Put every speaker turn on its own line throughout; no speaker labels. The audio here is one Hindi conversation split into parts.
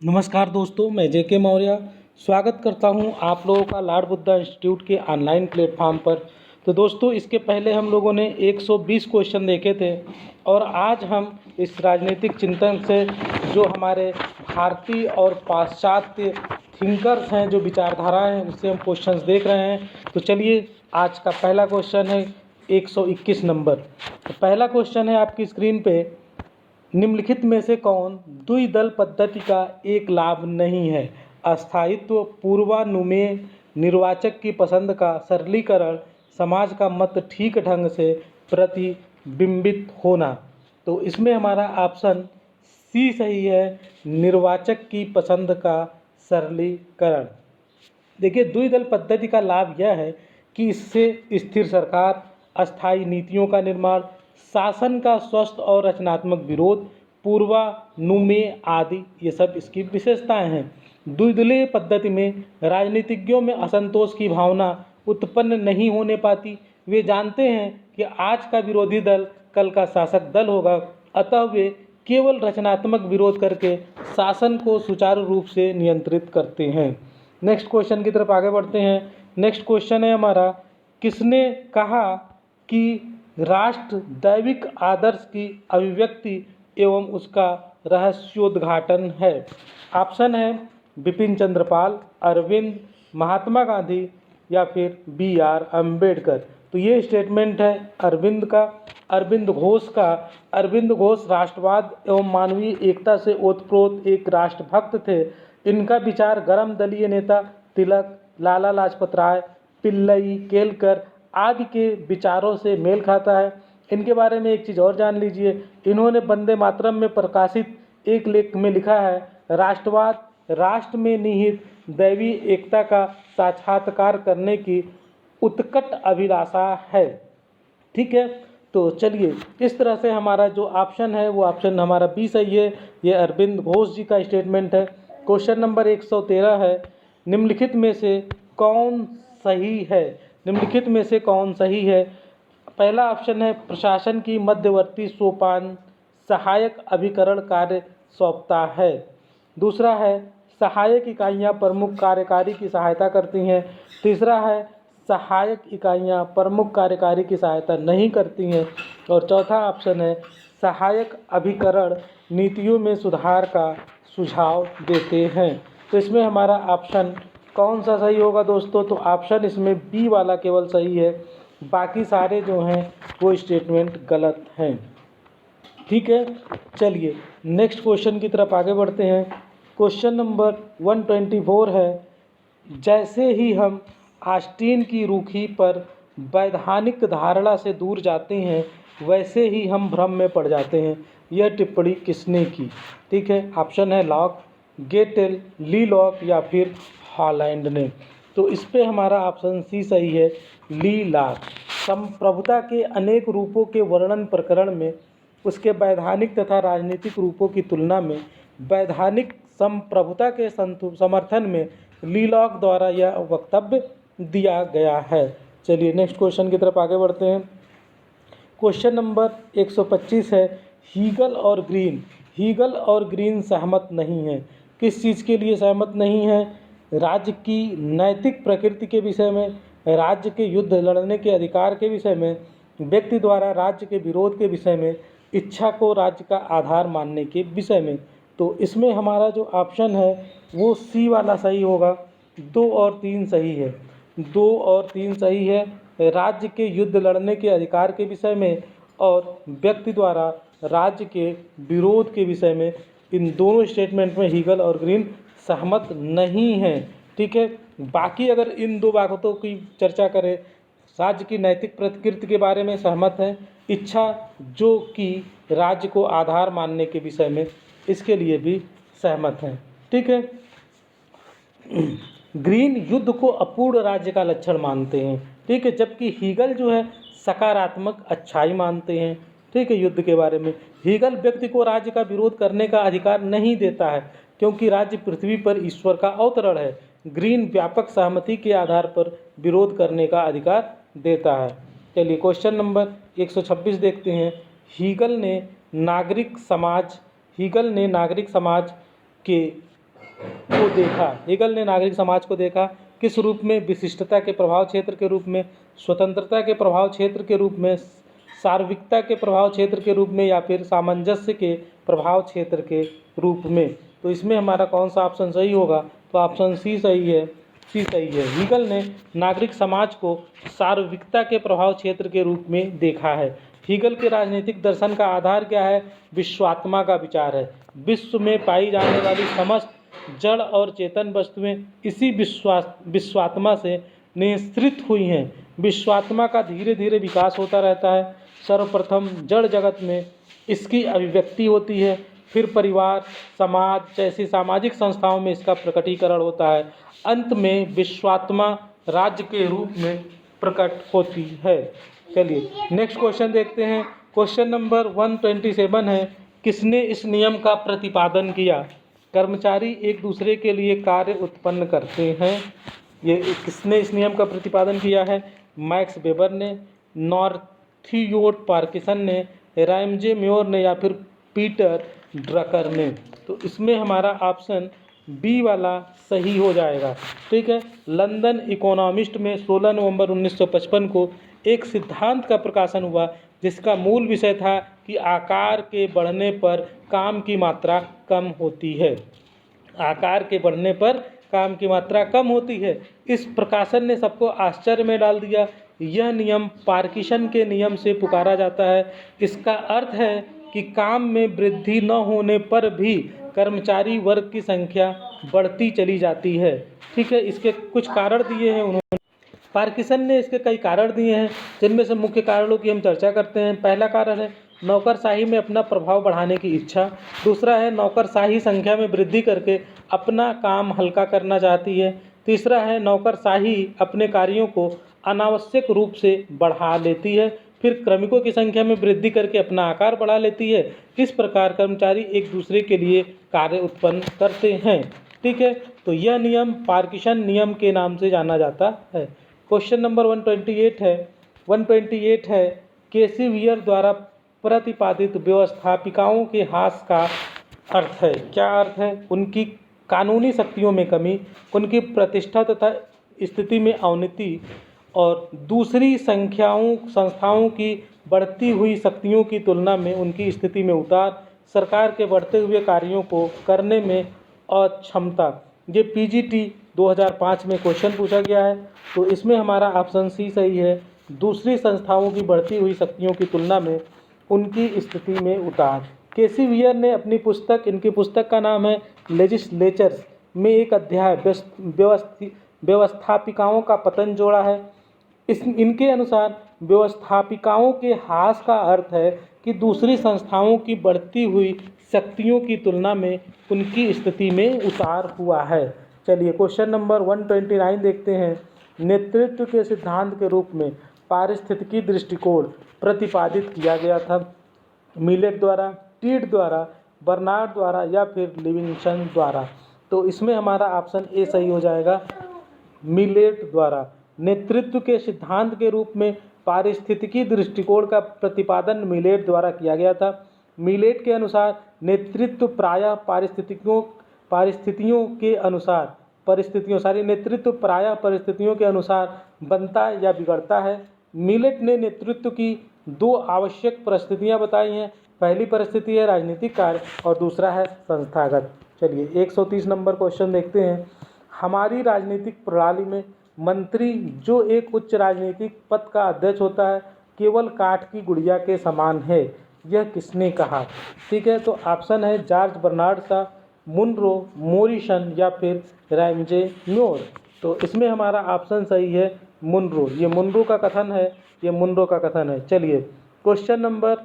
नमस्कार दोस्तों, मैं जेके मौर्य स्वागत करता हूं आप लोगों का लॉर्ड बुद्धा इंस्टीट्यूट के ऑनलाइन प्लेटफॉर्म पर। तो दोस्तों, इसके पहले हम लोगों ने 120 क्वेश्चन देखे थे और आज हम इस राजनीतिक चिंतन से जो हमारे भारतीय और पाश्चात्य थिंकर्स हैं, जो विचारधाराएं हैं, उससे हम क्वेश्चंस देख रहे हैं। तो चलिए, आज का पहला क्वेश्चन है 121 नंबर। तो पहला क्वेश्चन है आपकी स्क्रीन पे, निम्नलिखित में से कौन द्विदल पद्धति का एक लाभ नहीं है? अस्थायित्व, पूर्वानुमेय, निर्वाचक की पसंद का सरलीकरण, समाज का मत ठीक ढंग से प्रतिबिंबित होना। तो इसमें हमारा ऑप्शन सी सही है, निर्वाचक की पसंद का सरलीकरण। देखिए, द्विदल पद्धति का लाभ यह है कि इससे स्थिर सरकार, अस्थायी नीतियों का निर्माण, शासन का स्वस्थ और रचनात्मक विरोध, पूर्वानुमेय आदि ये सब इसकी विशेषताएं हैं। द्विदलीय पद्धति में राजनीतिज्ञों में असंतोष की भावना उत्पन्न नहीं होने पाती। वे जानते हैं कि आज का विरोधी दल कल का शासक दल होगा, अतः वे केवल रचनात्मक विरोध करके शासन को सुचारू रूप से नियंत्रित करते हैं। नेक्स्ट क्वेश्चन की तरफ आगे बढ़ते हैं। नेक्स्ट क्वेश्चन है हमारा, किसने कहा कि राष्ट्र दैविक आदर्श की अभिव्यक्ति एवं उसका रहस्योद्घाटन है? ऑप्शन है बिपिन चंद्र पाल, अरविंद, महात्मा गांधी या फिर B.R. अम्बेडकर। तो ये स्टेटमेंट है अरविंद का, अरविंद घोष का। अरविंद घोष राष्ट्रवाद एवं मानवीय एकता से ओतप्रोत एक राष्ट्रभक्त थे। इनका विचार गरम दलीय नेता तिलक, लाला लाजपत राय, पिल्लई, केलकर आदि के विचारों से मेल खाता है। इनके बारे में एक चीज़ और जान लीजिए, इन्होंने वंदे मातरम में प्रकाशित एक लेख में लिखा है, राष्ट्रवाद राष्ट्र में निहित दैवी एकता का साक्षात्कार करने की उत्कट अभिलाषा है। ठीक है, तो चलिए, इस तरह से हमारा जो ऑप्शन है वो ऑप्शन हमारा बी सही है। ये अरविंद घोष जी का स्टेटमेंट है। क्वेश्चन नंबर 113 है, निम्नलिखित में से कौन सही है? निम्नलिखित में से कौन सही है? पहला ऑप्शन है प्रशासन की मध्यवर्ती सोपान सहायक अभिकरण कार्य सौंपता है। दूसरा है सहायक इकाइयां प्रमुख कार्यकारी की सहायता करती हैं। तीसरा है सहायक इकाइयां प्रमुख कार्यकारी की सहायता नहीं करती हैं। और चौथा ऑप्शन है सहायक अभिकरण नीतियों में सुधार का सुझाव देते हैं। तो इसमें हमारा ऑप्शन कौन सा सही होगा दोस्तों? तो ऑप्शन इसमें बी वाला केवल सही है, बाकी सारे जो हैं वो स्टेटमेंट गलत हैं। ठीक है, चलिए नेक्स्ट क्वेश्चन की तरफ आगे बढ़ते हैं। क्वेश्चन नंबर 124 है, जैसे ही हम आस्टीन की रूखी पर वैधानिक धारणा से दूर जाते हैं, वैसे ही हम भ्रम में पड़ जाते हैं। यह टिप्पणी किसने की? ठीक है, ऑप्शन है लॉक, गेटेल, ली लॉक या फिर हॉलैंड ने। तो इस पे हमारा ऑप्शन सी सही है, ली लॉक। संप्रभुता के अनेक रूपों के वर्णन प्रकरण में उसके वैधानिक तथा राजनीतिक रूपों की तुलना में वैधानिक संप्रभुता के समर्थन में ली लॉक द्वारा यह वक्तव्य दिया गया है। चलिए नेक्स्ट क्वेश्चन की तरफ आगे बढ़ते हैं। क्वेश्चन नंबर 125 है, हीगल और ग्रीन। हीगल और ग्रीन सहमत नहीं हैं। किस चीज़ के लिए सहमत नहीं है? राज्य की नैतिक प्रकृति के विषय में, राज्य के युद्ध लड़ने के अधिकार के विषय में, व्यक्ति द्वारा राज्य के विरोध के विषय में, इच्छा को राज्य का आधार मानने के विषय में। तो इसमें हमारा जो ऑप्शन है वो सी वाला सही होगा। 2 और 3 सही है, 2 और 3 सही है। राज्य के युद्ध लड़ने के अधिकार के विषय में और व्यक्ति द्वारा राज्य के विरोध के विषय में, इन दोनों स्टेटमेंट में हीगल और ग्रीन सहमत नहीं हैं। ठीक है, बाकी अगर इन दो बातों की चर्चा करें, राज्य की नैतिक प्रकृति के बारे में सहमत हैं, इच्छा जो कि राज्य को आधार मानने के विषय में, इसके लिए भी सहमत हैं। ठीक है, ग्रीन युद्ध को अपूर्ण राज्य का लक्षण मानते हैं। ठीक है, जबकि हीगल जो है सकारात्मक अच्छाई मानते हैं। ठीक है, युद्ध के बारे में हीगल व्यक्ति को राज्य का विरोध करने का अधिकार नहीं देता है, क्योंकि राज्य पृथ्वी पर ईश्वर का अवतरण है। ग्रीन व्यापक सहमति के आधार पर विरोध करने का अधिकार देता है। चलिए क्वेश्चन नंबर 126 देखते हैं। हीगल ने नागरिक समाज के को देखा। हेगल ने नागरिक समाज को देखा किस रूप में? विशिष्टता के प्रभाव क्षेत्र के रूप में, स्वतंत्रता के प्रभाव क्षेत्र के रूप में, सार्वत्रिकता के प्रभाव क्षेत्र के रूप में, या फिर सामंजस्य के प्रभाव क्षेत्र के रूप में। तो इसमें हमारा कौन सा ऑप्शन सही होगा? तो ऑप्शन सी सही है, सी सही है। हीगल ने नागरिक समाज को सार्वत्रिकता के प्रभाव क्षेत्र के रूप में देखा है। हीगल के राजनीतिक दर्शन का आधार क्या है? विश्वात्मा का विचार है। विश्व में पाई जाने वाली समस्त जड़ और चेतन वस्तुएं इसी विश्वात्मा से निःसृत हुई हैं। विश्वात्मा का धीरे धीरे विकास होता रहता है। सर्वप्रथम जड़ जगत में इसकी अभिव्यक्ति होती है, फिर परिवार, समाज जैसी सामाजिक संस्थाओं में इसका प्रकटीकरण होता है। अंत में विश्वात्मा राज्य के रूप में प्रकट होती है। चलिए नेक्स्ट क्वेश्चन देखते हैं। क्वेश्चन नंबर 127 है, किसने इस नियम का प्रतिपादन किया? कर्मचारी एक दूसरे के लिए कार्य उत्पन्न करते हैं। ये किसने इस नियम का प्रतिपादन किया है? मैक्स वेबर ने, नॉर्थियोट पार्किंसन ने, राइमजे म्योर ने, या फिर पीटर ड्रकर ने। तो इसमें हमारा ऑप्शन बी वाला सही हो जाएगा। ठीक है। लंदन इकोनॉमिस्ट में 16 नवंबर 1955 को एक सिद्धांत का प्रकाशन हुआ जिसका मूल विषय था कि आकार के बढ़ने पर काम की मात्रा कम होती है। आकार के बढ़ने पर काम की मात्रा कम होती है। इस प्रकाशन ने सबको आश्चर्य में डाल दिया। यह नियम पार्किंसन के नियम से पुकारा जाता है। इसका अर्थ है कि काम में वृद्धि न होने पर भी कर्मचारी वर्ग की संख्या बढ़ती चली जाती है। ठीक है। इसके कुछ कारण दिए हैं उन्होंने, पार्किंसन ने इसके कई कारण दिए हैं, जिनमें से मुख्य कारणों की हम चर्चा करते हैं। पहला कारण है नौकरशाही में अपना प्रभाव बढ़ाने की इच्छा। दूसरा है नौकरशाही संख्या में वृद्धि करके अपना काम हल्का करना चाहती है। तीसरा है नौकरशाही अपने कार्यों को अनावश्यक रूप से बढ़ा लेती है। फिर श्रमिकों की संख्या में वृद्धि करके अपना आकार बढ़ा लेती है। इस प्रकार कर्मचारी एक दूसरे के लिए कार्य उत्पन्न करते हैं। ठीक है। तो यह नियम पार्किंसन नियम के नाम से जाना जाता है। क्वेश्चन नंबर 128 है केसी वियर द्वारा प्रतिपादित व्यवस्थापिकाओं के ह्रास का अर्थ है। क्या अर्थ है? उनकी कानूनी शक्तियों में कमी, उनकी प्रतिष्ठा तथा स्थिति में अवनति, और दूसरी संस्थाओं की बढ़ती हुई शक्तियों की तुलना में उनकी स्थिति में उतार, सरकार के बढ़ते हुए कार्यों को करने में अक्षमता। ये पीजीटी 2005 में क्वेश्चन पूछा गया है। तो इसमें हमारा ऑप्शन सी सही है। दूसरी संस्थाओं की बढ़ती हुई शक्तियों की तुलना में उनकी स्थिति में उतार। केसी वियर ने अपनी पुस्तक, इनकी पुस्तक का नाम है लेजिस्लेचर्स, में एक अध्याय व्यवस्थापिकाओं का पतन जोड़ा है। इनके अनुसार व्यवस्थापिकाओं के ह्रास का अर्थ है कि दूसरी संस्थाओं की बढ़ती हुई शक्तियों की तुलना में उनकी स्थिति में उतार हुआ है। चलिए क्वेश्चन नंबर 129 देखते हैं। नेतृत्व के सिद्धांत के रूप में पारिस्थितिकी दृष्टिकोण प्रतिपादित किया गया था। मिलेट द्वारा, टीड द्वारा, बर्नार्ड द्वारा, या फिर लिविंगस्टन द्वारा। तो इसमें हमारा ऑप्शन ए सही हो जाएगा, मिलेट द्वारा। नेतृत्व के सिद्धांत के रूप में पारिस्थितिकी दृष्टिकोण का प्रतिपादन मिलेट द्वारा किया गया था। मिलेट के अनुसार नेतृत्व प्रायः परिस्थितियों के अनुसार बनता या बिगड़ता है। मिलेट ने नेतृत्व की दो आवश्यक परिस्थितियां बताई हैं। पहली परिस्थिति है राजनीतिक कार्य और दूसरा है संस्थागत। चलिए 130 नंबर क्वेश्चन देखते हैं। हमारी राजनीतिक प्रणाली में मंत्री, जो एक उच्च राजनीतिक पद का अध्यक्ष होता है, केवल काठ की गुड़िया के समान है। यह किसने कहा? ठीक है। तो ऑप्शन है George Bernard Shaw, Munro, Morrison, या फिर राइमजे म्योर। तो इसमें हमारा ऑप्शन सही है मुनरो। ये मुनरो का कथन है, चलिए क्वेश्चन नंबर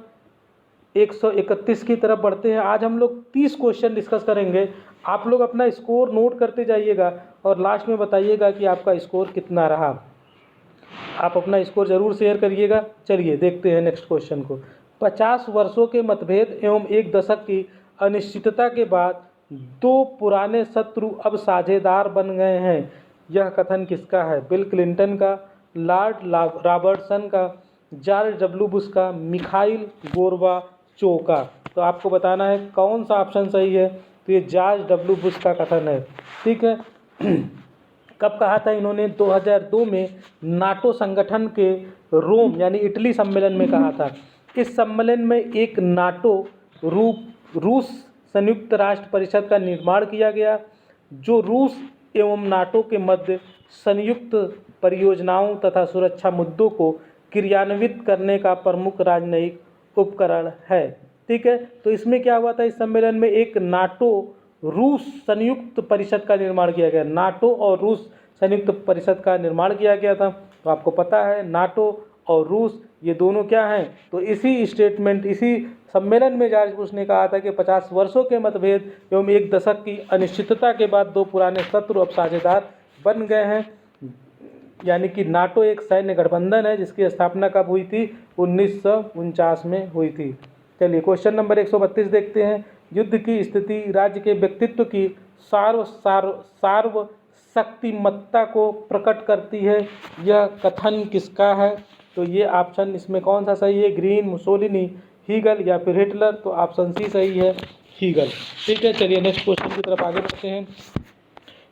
131 की तरफ बढ़ते हैं। आज हम लोग 30 क्वेश्चन डिस्कस करेंगे। आप लोग अपना स्कोर नोट करते जाइएगा और लास्ट में बताइएगा कि आपका स्कोर कितना रहा। आप अपना स्कोर जरूर शेयर करिएगा। चलिए देखते हैं नेक्स्ट क्वेश्चन को। 50 वर्षों के मतभेद एवं एक दशक की अनिश्चितता के बाद दो पुराने शत्रु अब साझेदार बन गए हैं। यह कथन किसका है? बिल क्लिंटन का, लॉर्ड रॉबर्टसन का, जॉर्ज डब्ल्यू बुश का, मिखाइल गोर्बाचोव का। तो आपको बताना है कौन सा ऑप्शन सही है। तो ये जॉर्ज डब्ल्यू बुश का कथन है। ठीक है। कब कहा था इन्होंने? 2002 में नाटो संगठन के रोम यानी इटली सम्मेलन में कहा था। इस सम्मेलन में एक नाटो रूस संयुक्त राष्ट्र परिषद का निर्माण किया गया, जो रूस एवं नाटो के मध्य संयुक्त परियोजनाओं तथा सुरक्षा मुद्दों को क्रियान्वित करने का प्रमुख राजनयिक उपकरण है। ठीक है। तो इसमें क्या हुआ था? इस सम्मेलन में एक नाटो रूस संयुक्त परिषद का निर्माण किया गया। नाटो और रूस संयुक्त परिषद का निर्माण किया गया था। तो आपको पता है नाटो और रूस ये दोनों क्या हैं? तो इसी स्टेटमेंट, इसी सम्मेलन में जॉर्ज बुश ने कहा था कि 50 वर्षों के मतभेद एवं एक दशक की अनिश्चितता के बाद दो पुराने शत्रु अब साझेदार बन गए हैं। यानी कि नाटो एक सैन्य गठबंधन है जिसकी स्थापना कब हुई थी? 1949 में हुई थी। चलिए क्वेश्चन नंबर 132 देखते हैं। युद्ध की स्थिति राज्य के व्यक्तित्व की सार्वशक्तिमत्ता को प्रकट करती है। यह कथन किसका है? तो ये ऑप्शन इसमें कौन सा सही है? ग्रीन, मुसोलिनी, हीगल या फिर हिटलर? तो ऑप्शन सी सही है, हीगल। ठीक है। चलिए नेक्स्ट क्वेश्चन की तरफ आगे बढ़ते हैं।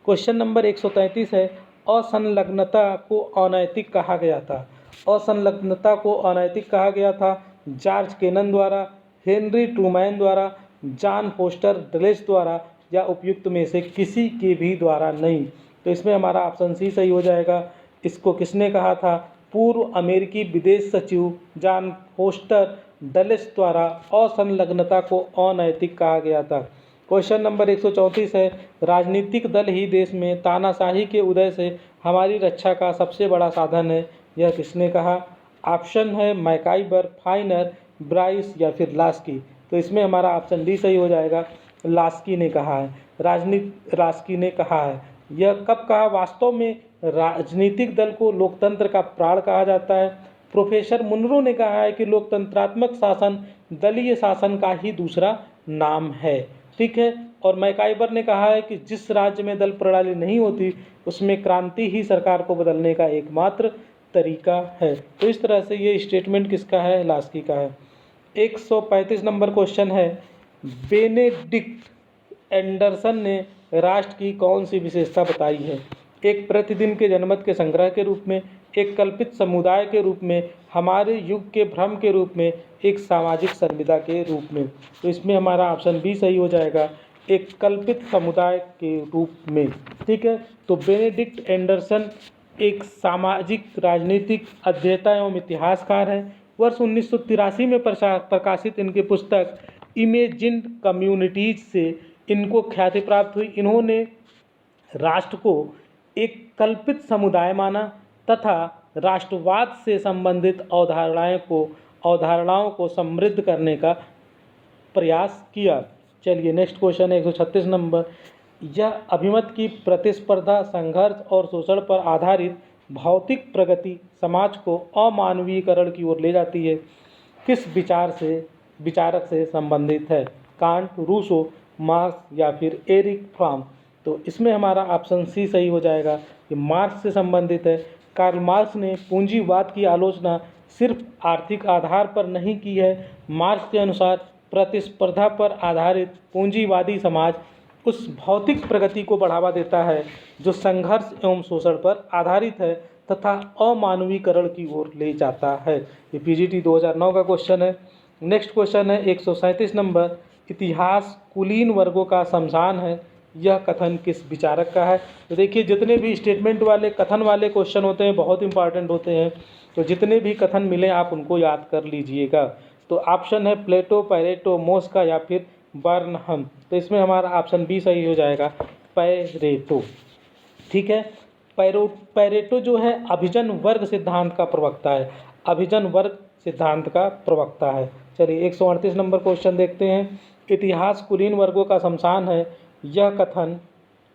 क्वेश्चन नंबर 133 है, असंलग्नता को अनैतिक कहा गया था। असंलग्नता को अनैतिक कहा गया था जॉर्ज केनन द्वारा, हेनरी ट्रूमैन द्वारा, जॉन फोस्टर डलेस द्वारा या उपयुक्त में से किसी के भी द्वारा नहीं। तो इसमें हमारा ऑप्शन सी सही हो जाएगा। इसको किसने कहा था? पूर्व अमेरिकी विदेश सचिव जॉन फोस्टर डलेस द्वारा असंलग्नता को अनैतिक कहा गया था। क्वेश्चन नंबर 134 है, राजनीतिक दल ही देश में तानाशाही के उदय से हमारी रक्षा का सबसे बड़ा साधन है। यह किसने कहा? ऑप्शन है मैकाइबर, फाइनर, ब्राइस या फिर लास्की। तो इसमें हमारा ऑप्शन डी सही हो जाएगा, लास्की ने कहा है। लास्की ने कहा है। यह कब कहा? वास्तव में राजनीतिक दल को लोकतंत्र का प्राण कहा जाता है। प्रोफेसर मुनरो ने कहा है कि लोकतंत्रात्मक शासन दलीय शासन का ही दूसरा नाम है। ठीक है। और मैकाइबर ने कहा है कि जिस राज्य में दल प्रणाली नहीं होती उसमें क्रांति ही सरकार को बदलने का एकमात्र तरीका है। तो इस तरह से ये स्टेटमेंट किसका है? लास्की का है। 135 नंबर क्वेश्चन है, बेनेडिक्ट एंडरसन ने राष्ट्र की कौन सी विशेषता बताई है? एक प्रतिदिन के जनमत के संग्रह के रूप में, एक कल्पित समुदाय के रूप में, हमारे युग के भ्रम के रूप में, एक सामाजिक संविदा के रूप में। तो इसमें हमारा ऑप्शन बी सही हो जाएगा, एक कल्पित समुदाय के रूप में। ठीक है। तो बेनेडिक्ट एंडरसन एक सामाजिक राजनीतिक अध्येता एवं इतिहासकार हैं। वर्ष 1983 में प्रकाशित इनकी पुस्तक इमेजिन्ड कम्युनिटीज से इनको ख्याति प्राप्त हुई। इन्होंने राष्ट्र को एक कल्पित समुदाय माना तथा राष्ट्रवाद से संबंधित अवधारणाओं को समृद्ध करने का प्रयास किया। चलिए नेक्स्ट क्वेश्चन है 136 नंबर, यह अभिमत की प्रतिस्पर्धा, संघर्ष और शोषण पर आधारित भौतिक प्रगति समाज को अमानवीयकरण की ओर ले जाती है, किस विचारक से संबंधित है? कांट, रूसो, मार्क्स या फिर एरिक फ्रॉम? तो इसमें हमारा ऑप्शन सी सही हो जाएगा, ये मार्क्स से संबंधित है। कार्ल मार्क्स ने पूंजीवाद की आलोचना सिर्फ आर्थिक आधार पर नहीं की है। मार्क्स के अनुसार प्रतिस्पर्धा पर आधारित पूंजीवादी समाज उस भौतिक प्रगति को बढ़ावा देता है जो संघर्ष एवं शोषण पर आधारित है तथा अमानवीकरण की ओर ले जाता है। ये पीजीटी 2009 का क्वेश्चन है। नेक्स्ट क्वेश्चन है 137 नंबर, इतिहास कुलीन वर्गों का शमशान है, यह कथन किस विचारक का है? तो देखिए जितने भी स्टेटमेंट वाले कथन वाले क्वेश्चन होते हैं बहुत इंपॉर्टेंट होते हैं, तो जितने भी कथन मिले आप उनको याद कर लीजिएगा। तो ऑप्शन है प्लेटो, पैरेटो, मोस्का या फिर बर्नहम। तो इसमें हमारा ऑप्शन बी सही हो जाएगा, पैरेटो। ठीक है। पैरेटो जो है अभिजन वर्ग सिद्धांत का प्रवक्ता है, अभिजन वर्ग सिद्धांत का प्रवक्ता है। चलिए 138 नंबर क्वेश्चन देखते हैं, इतिहास कुलीन वर्गों का शमशान है, यह कथन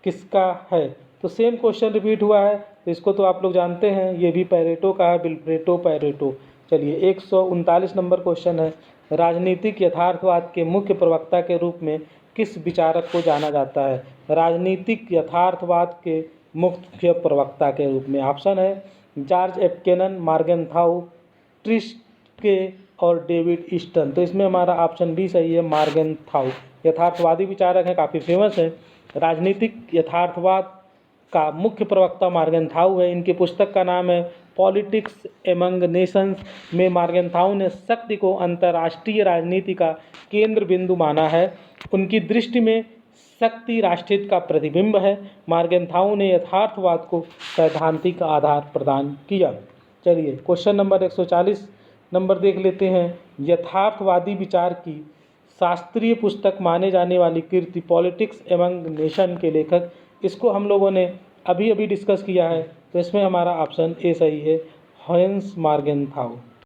किसका है? तो सेम क्वेश्चन रिपीट हुआ है, तो इसको तो आप लोग जानते हैं, ये भी पैरेटो का है, विल्फ्रेडो पैरेटो। चलिए 139 नंबर क्वेश्चन है, राजनीतिक यथार्थवाद के मुख्य प्रवक्ता के रूप में किस विचारक को जाना जाता है? राजनीतिक यथार्थवाद के मुख्य प्रवक्ता के रूप में ऑप्शन है जॉर्ज एफ केनन, मार्गेनथाउ, ट्रिस्के और डेविड ईस्टन। तो इसमें हमारा ऑप्शन बी सही है, मार्गेनथाउ। यथार्थवादी विचारक हैं, काफ़ी फेमस है। राजनीतिक यथार्थवाद का मुख्य प्रवक्ता मार्गेंथाउ है। इनकी पुस्तक का नाम है पॉलिटिक्स एमंग नेशंस। में मार्गेंथाउ ने शक्ति को अंतर्राष्ट्रीय राजनीति का केंद्र बिंदु माना है। उनकी दृष्टि में शक्ति राष्ट्रहित का प्रतिबिंब है। मार्गेंथाउ ने यथार्थवाद को सैद्धांतिक आधार प्रदान किया। चलिए क्वेश्चन नंबर 140 नंबर देख लेते हैं। यथार्थवादी विचार की शास्त्रीय पुस्तक माने जाने वाली कृति पॉलिटिक्स एमंग नेशन के लेखक, इसको हम लोगों ने अभी अभी डिस्कस किया है, तो इसमें हमारा ऑप्शन ए सही है, हांस मार्गेंथाउ।